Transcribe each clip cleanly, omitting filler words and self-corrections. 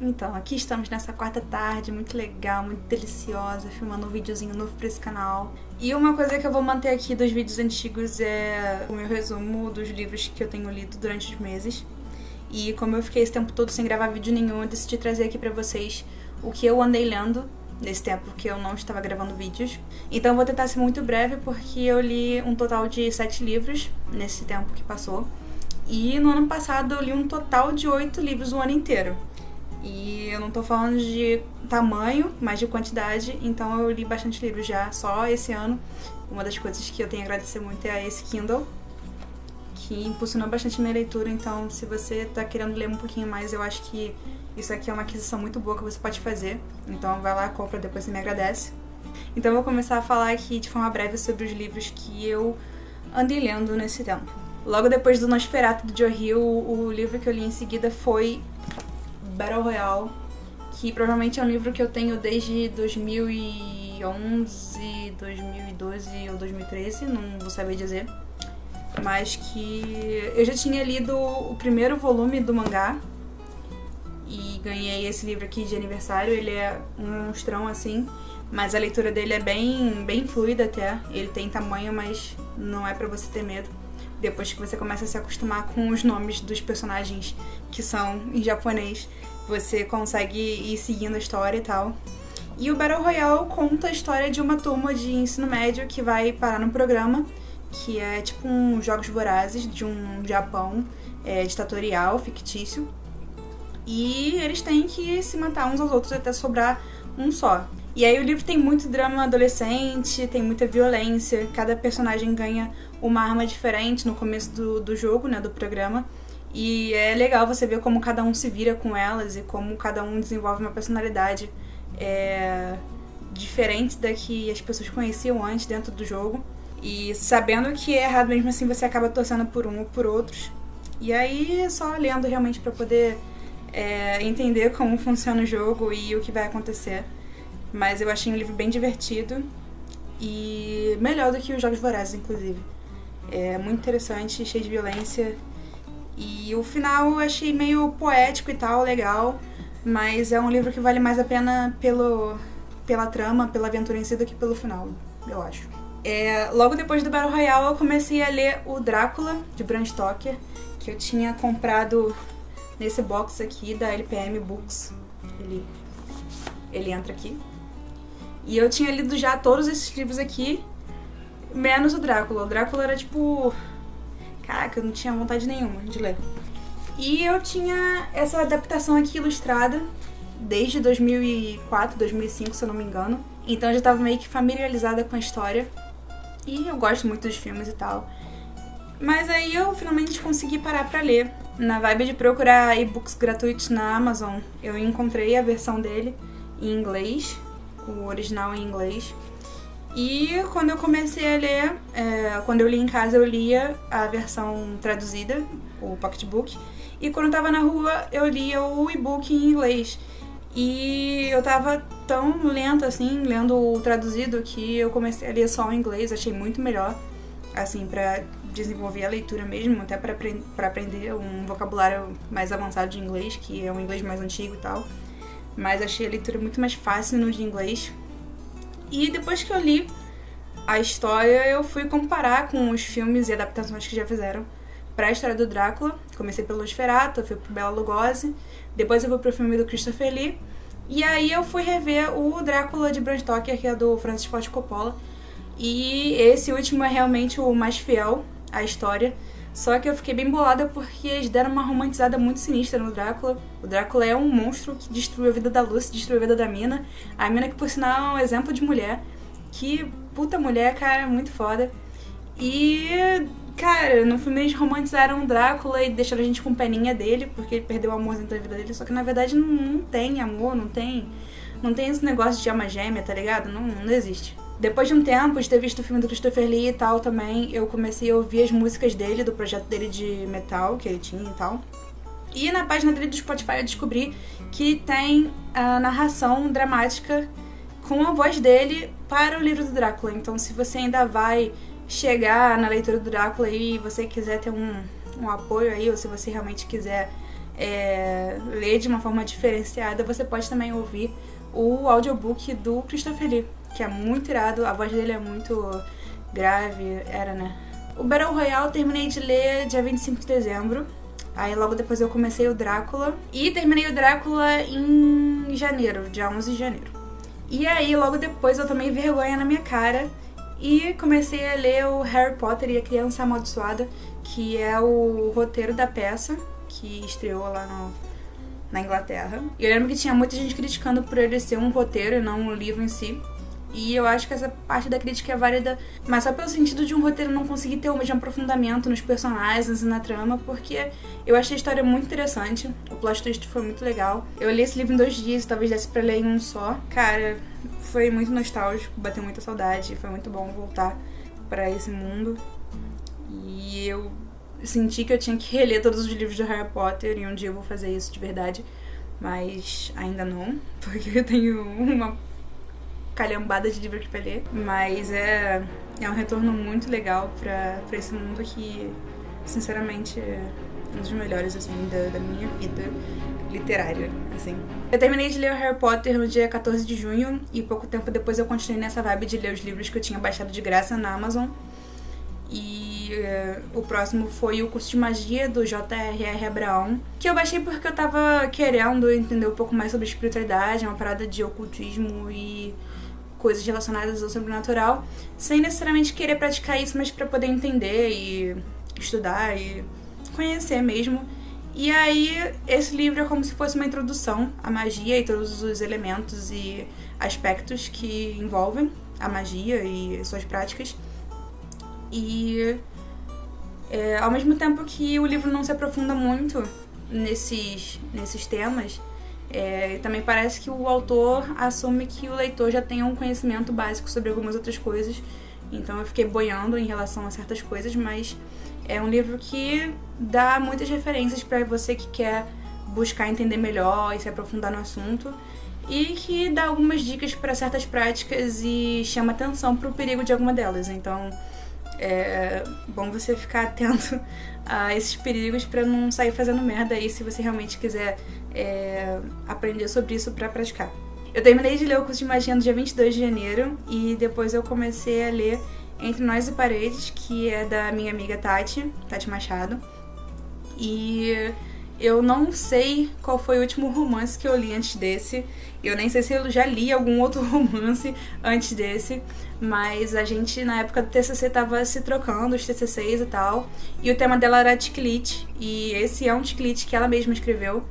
Então, aqui estamos nessa quarta tarde, muito legal, muito deliciosa, filmando um videozinho novo pra esse canal. E uma coisa que eu vou manter aqui dos vídeos antigos é o meu resumo dos livros que eu tenho lido durante os meses. E como eu fiquei esse tempo todo sem gravar vídeo nenhum, eu decidi trazer aqui pra vocês o que eu andei lendo nesse tempo que eu não estava gravando vídeos. Então eu vou tentar ser muito breve, porque eu li um total de 7 livros nesse tempo que passou. E no ano passado eu li um total de 8 livros o ano inteiro. E eu não tô falando de tamanho, mas de quantidade, então eu li bastante livros já, só esse ano. Uma das coisas que eu tenho a agradecer muito é a esse Kindle, que impulsionou bastante a minha leitura, então se você tá querendo ler um pouquinho mais, eu acho que isso aqui é uma aquisição muito boa que você pode fazer. Então vai lá, compra, depois você me agradece. Então eu vou começar a falar aqui de forma breve sobre os livros que eu andei lendo nesse tempo. Logo depois do Nosferatu do Joe Hill, o livro que eu li em seguida foi Battle Royale, que provavelmente é um livro que eu tenho desde 2011, 2012 ou 2013, não vou saber dizer. Mas que eu já tinha lido o primeiro volume do mangá e ganhei esse livro aqui de aniversário. Ele é um monstrão assim, mas a leitura dele é bem fluida até. Ele tem tamanho, mas não é pra você ter medo. Depois que você começa a se acostumar com os nomes dos personagens que são em japonês, você consegue ir seguindo a história e tal. E o Battle Royale conta a história de uma turma de ensino médio que vai parar num programa que é tipo uns Jogos Vorazes de um Japão ditatorial, fictício. E eles têm que se matar uns aos outros até sobrar um só. E aí o livro tem muito drama adolescente, tem muita violência, cada personagem ganha uma arma diferente no começo do jogo, né, do programa. E é legal você ver como cada um se vira com elas e como cada um desenvolve uma personalidade diferente da que as pessoas conheciam antes dentro do jogo. E sabendo que é errado mesmo assim, você acaba torcendo por um ou por outros. E aí só lendo realmente pra poder entender como funciona o jogo e o que vai acontecer. Mas eu achei um livro bem divertido e melhor do que os Jogos Vorazes, inclusive. É muito interessante, cheio de violência. E o final eu achei meio poético e tal, legal. Mas é um livro que vale mais a pena pela trama, pela aventura em si, do que pelo final, eu acho. Logo depois do Battle Royale eu comecei a ler o Drácula, de Bram Stoker, que eu tinha comprado nesse box aqui da LPM Books. Ele entra aqui. E eu tinha lido já todos esses livros aqui, menos o Drácula. O Drácula era tipo... Caraca, eu não tinha vontade nenhuma de ler. E eu tinha essa adaptação aqui ilustrada desde 2004, 2005, se eu não me engano. Então eu já tava meio que familiarizada com a história. E eu gosto muito dos filmes e tal. Mas aí eu finalmente consegui parar pra ler. Na vibe de procurar e-books gratuitos na Amazon, eu encontrei a versão dele em inglês, o original em inglês. E quando eu comecei a ler, quando eu li em casa, eu lia a versão traduzida, o pocketbook. E quando eu tava na rua, eu lia o e-book em inglês. E eu tava tão lenta assim, lendo o traduzido, que eu comecei a ler só o inglês. Achei muito melhor, assim, pra desenvolver a leitura mesmo, até pra aprender um vocabulário mais avançado de inglês, que é um inglês mais antigo e tal. Mas achei a leitura muito mais fácil no de inglês. E depois que eu li a história, eu fui comparar com os filmes e adaptações que já fizeram pra história do Drácula. Comecei pelo Nosferatu, eu fui pro Bela Lugosi, depois eu fui pro filme do Christopher Lee, e aí eu fui rever o Drácula de Bram Stoker, que é do Francis Ford Coppola. E esse último é realmente o mais fiel à história. Só que eu fiquei bem bolada porque eles deram uma romantizada muito sinistra no Drácula. O Drácula é um monstro que destruiu a vida da Lucy, destruiu a vida da Mina. A Mina, que por sinal é um exemplo de mulher. Que puta mulher, cara, muito foda. E, cara, no filme eles romantizaram o Drácula e deixaram a gente com peninha dele, porque ele perdeu o amorzinho da vida dele. Só que na verdade não tem amor, não tem esse negócio de alma gêmea, tá ligado? Não existe. Depois de um tempo de ter visto o filme do Christopher Lee e tal também, eu comecei a ouvir as músicas dele, do projeto dele de metal que ele tinha e tal. E na página dele do Spotify eu descobri que tem a narração dramática com a voz dele para o livro do Drácula. Então se você ainda vai chegar na leitura do Drácula e você quiser ter um apoio aí, ou se você realmente quiser ler de uma forma diferenciada, você pode também ouvir o audiobook do Christopher Lee, que é muito irado, a voz dele é muito grave, né? O Battle Royale eu terminei de ler dia 25 de dezembro, aí logo depois eu comecei o Drácula, e terminei o Drácula em janeiro, dia 11 de janeiro. E aí logo depois eu tomei vergonha na minha cara e comecei a ler o Harry Potter e a Criança Amaldiçoada, que é o roteiro da peça, que estreou lá na Inglaterra. E eu lembro que tinha muita gente criticando por ele ser um roteiro e não um livro em si. E eu acho que essa parte da crítica é válida, mas só pelo sentido de um roteiro não conseguir ter o mesmo aprofundamento nos personagens e na trama, porque eu achei a história muito interessante, o plot twist foi muito legal. Eu li esse livro em 2 dias, talvez desse pra ler em um só. Cara, foi muito nostálgico, bateu muita saudade, foi muito bom voltar pra esse mundo. E eu senti que eu tinha que reler todos os livros do Harry Potter, e um dia eu vou fazer isso de verdade, mas ainda não, porque eu tenho uma calhambada de livro aqui pra ler, mas é um retorno muito legal pra esse mundo que, sinceramente, é um dos melhores, assim, da minha vida literária, assim. Eu terminei de ler o Harry Potter no dia 14 de junho, e pouco tempo depois eu continuei nessa vibe de ler os livros que eu tinha baixado de graça na Amazon. E o próximo foi o curso de magia do J.R.R. Abraão, que eu baixei porque eu tava querendo entender um pouco mais sobre espiritualidade, uma parada de ocultismo e coisas relacionadas ao sobrenatural, sem necessariamente querer praticar isso, mas pra poder entender e estudar e conhecer mesmo. E aí, esse livro é como se fosse uma introdução à magia e todos os elementos e aspectos que envolvem a magia e suas práticas. E ao mesmo tempo que o livro não se aprofunda muito nesses temas, também parece que o autor assume que o leitor já tem um conhecimento básico sobre algumas outras coisas. Então eu fiquei boiando em relação a certas coisas, mas é um livro que dá muitas referências para você que quer buscar entender melhor e se aprofundar no assunto, e que dá algumas dicas para certas práticas e chama atenção para o perigo de alguma delas. Então é bom você ficar atento a esses perigos para não sair fazendo merda aí, se você realmente quiser aprender sobre isso para praticar. Eu terminei de ler o curso de magia no dia 22 de janeiro e depois eu comecei a ler Entre Nós e Paredes, que é da minha amiga Tati Machado. E eu não sei qual foi o último romance que eu li antes desse. Eu nem sei se eu já li algum outro romance antes desse, mas a gente, na época do TCC, tava se trocando os TCCs e tal, e o tema dela era Ticlite, e esse é um Ticlite que ela mesma escreveu,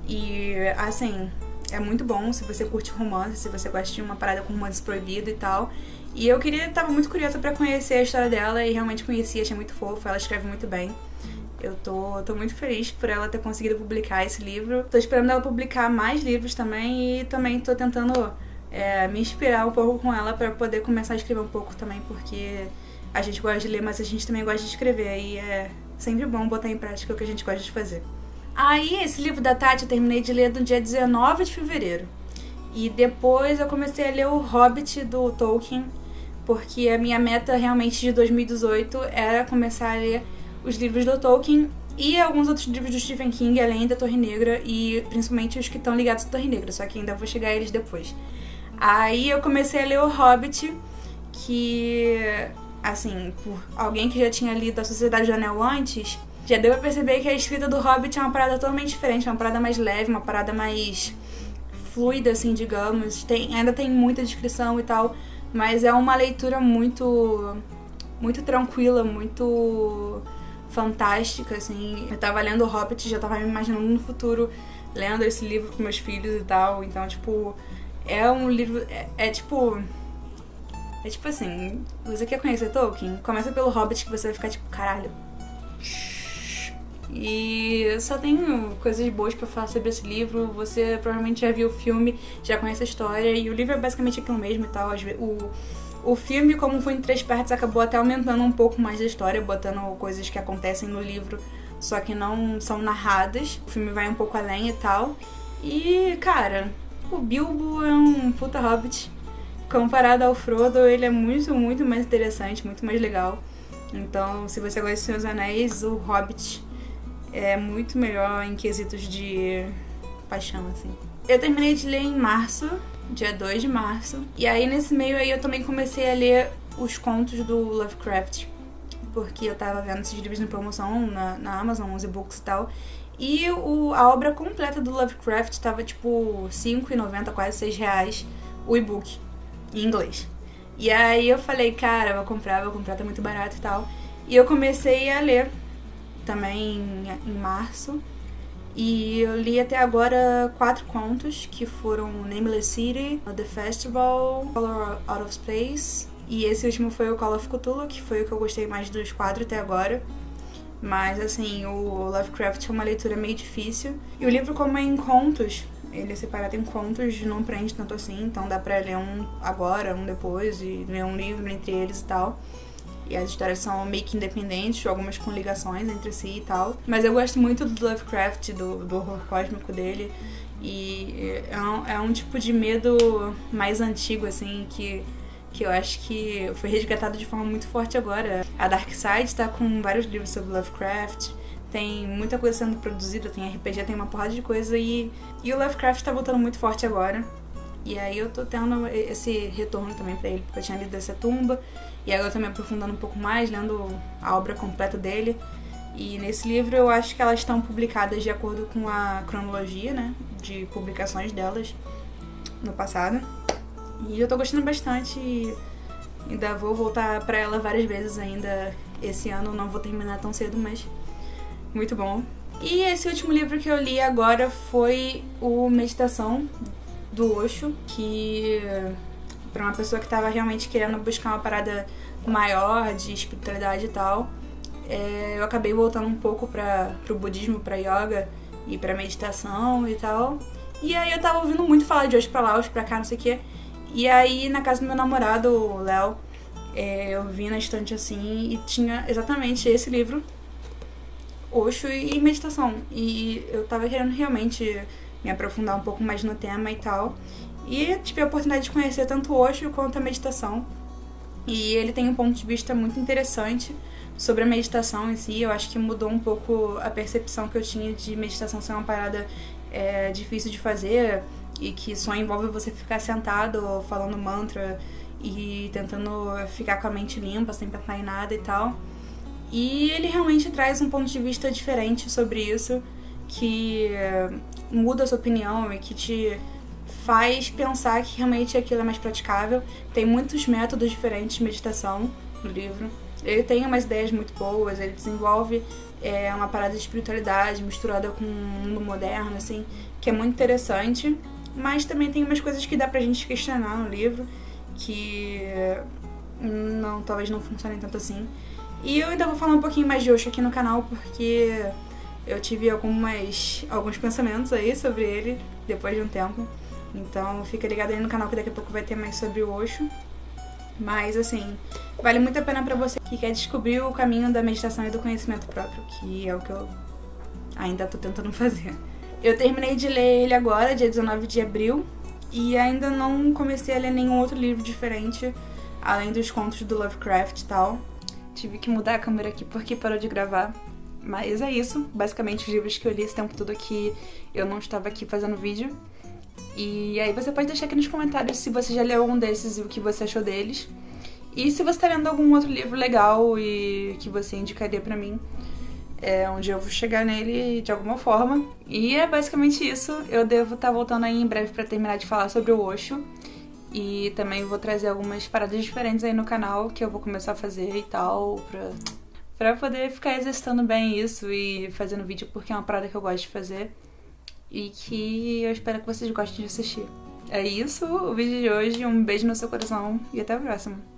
e, assim, é muito bom se você curte romance, se você gosta de uma parada com romance proibido e tal, e eu tava muito curiosa pra conhecer a história dela, e realmente conheci, achei muito fofo, ela escreve muito bem. Eu tô muito feliz por ela ter conseguido publicar esse livro. Tô esperando ela publicar mais livros também, e também tô tentando me inspirar um pouco com ela pra poder começar a escrever um pouco também, porque a gente gosta de ler, mas a gente também gosta de escrever, e é sempre bom botar em prática o que a gente gosta de fazer. Aí, esse livro da Tati eu terminei de ler no dia 19 de fevereiro. E depois eu comecei a ler o Hobbit do Tolkien, porque a minha meta realmente de 2018 era começar a ler os livros do Tolkien e alguns outros livros do Stephen King, além da Torre Negra, e principalmente os que estão ligados à Torre Negra, só que ainda vou chegar a eles depois. Aí eu comecei a ler o Hobbit, que, assim, por alguém que já tinha lido A Sociedade do Anel antes, já deu pra perceber que a escrita do Hobbit é uma parada totalmente diferente, é uma parada mais leve, uma parada mais fluida, assim, digamos. Ainda tem muita descrição e tal, mas é uma leitura muito tranquila, muito fantástica, assim. Eu tava lendo o Hobbit, já tava me imaginando no futuro lendo esse livro com meus filhos e tal, então, tipo, é um livro, é tipo assim, você quer conhecer Tolkien? Começa pelo Hobbit, que você vai ficar tipo, caralho. E eu só tenho coisas boas pra falar sobre esse livro. Você provavelmente já viu o filme, já conhece a história, e o livro é basicamente aquilo mesmo e tal. O filme, como foi em 3 partes, acabou até aumentando um pouco mais da história, botando coisas que acontecem no livro, só que não são narradas. O filme vai um pouco além e tal. E, cara, o Bilbo é um puta hobbit. Comparado ao Frodo, ele é muito, muito mais interessante, muito mais legal. Então, se você gosta de Senhor dos Anéis, o Hobbit é muito melhor em quesitos de paixão, assim. Eu terminei de ler em março, dia 2 de março, e aí nesse meio aí eu também comecei a ler os contos do Lovecraft, porque eu tava vendo esses livros em promoção na Amazon, os e-books e tal, e a obra completa do Lovecraft tava tipo R$5,90, quase R$6 o e-book, em inglês. E aí eu falei, cara, vou comprar, tá muito barato e tal. E eu comecei a ler também em março. E eu li até agora 4 contos, que foram Nameless City, The Festival, Color Out of Space. E esse último foi o Call of Cthulhu, que foi o que eu gostei mais dos 4 até agora. Mas, assim, o Lovecraft é uma leitura meio difícil. E o livro, como é em contos, ele é separado em contos, não prende tanto assim. Então dá pra ler um agora, um depois, e ler um livro entre eles e tal. E as histórias são meio que independentes, algumas com ligações entre si e tal. Mas eu gosto muito do Lovecraft, do horror cósmico dele. E é um tipo de medo mais antigo, assim, que eu acho que foi resgatado de forma muito forte agora. A Dark Side tá com vários livros sobre Lovecraft, tem muita coisa sendo produzida, tem RPG, tem uma porrada de coisa, e o Lovecraft tá voltando muito forte agora. E aí eu tô tendo esse retorno também pra ele, porque eu tinha lido essa tumba, e agora eu tô me aprofundando um pouco mais, lendo a obra completa dele. E nesse livro eu acho que elas estão publicadas de acordo com a cronologia, né, de publicações delas no passado. E eu tô gostando bastante e ainda vou voltar pra ela várias vezes ainda esse ano. Não vou terminar tão cedo, mas muito bom. E esse último livro que eu li agora foi o Meditação, do Osho, que pra uma pessoa que tava realmente querendo buscar uma parada maior de espiritualidade e tal, eu acabei voltando um pouco pro budismo, pra yoga e pra meditação e tal. E aí eu tava ouvindo muito falar de Osho pra lá, Osho pra cá, não sei o que. E aí, na casa do meu namorado, o Léo, eu vi na estante assim e tinha exatamente esse livro, Osho e meditação. E eu tava querendo realmente me aprofundar um pouco mais no tema e tal. E tive a oportunidade de conhecer tanto o Osho quanto a meditação. E ele tem um ponto de vista muito interessante sobre a meditação em si. Eu acho que mudou um pouco a percepção que eu tinha de meditação ser uma parada difícil de fazer, e que só envolve você ficar sentado falando mantra e tentando ficar com a mente limpa, sem pensar em nada e tal. E ele realmente traz um ponto de vista diferente sobre isso, que muda a sua opinião e que te faz pensar que realmente aquilo é mais praticável. Tem muitos métodos diferentes de meditação no livro. Ele tem umas ideias muito boas, ele desenvolve uma parada de espiritualidade misturada com um mundo moderno, assim, que é muito interessante. Mas também tem umas coisas que dá pra gente questionar no livro, que talvez não funcionem tanto assim. E eu ainda vou falar um pouquinho mais de Osho aqui no canal, porque eu tive alguns pensamentos aí sobre ele depois de um tempo. Então fica ligado aí no canal que daqui a pouco vai ter mais sobre o Osho. Mas assim, vale muito a pena pra você que quer descobrir o caminho da meditação e do conhecimento próprio, que é o que eu ainda tô tentando fazer. Eu terminei de ler ele agora, dia 19 de abril, e ainda não comecei a ler nenhum outro livro diferente, além dos contos do Lovecraft e tal. Tive que mudar a câmera aqui porque parou de gravar. Mas é isso, basicamente os livros que eu li esse tempo todo aqui, eu não estava aqui fazendo vídeo. E aí você pode deixar aqui nos comentários se você já leu algum desses e o que você achou deles. E se você tá lendo algum outro livro legal e que você indicaria pra mim, onde eu vou chegar nele de alguma forma. E é basicamente isso. Eu devo estar voltando aí em breve pra terminar de falar sobre o Osho. E também vou trazer algumas paradas diferentes aí no canal que eu vou começar a fazer e tal, pra poder ficar exercitando bem isso e fazendo vídeo, porque é uma parada que eu gosto de fazer e que eu espero que vocês gostem de assistir. É isso, o vídeo de hoje. Um beijo no seu coração e até a próxima.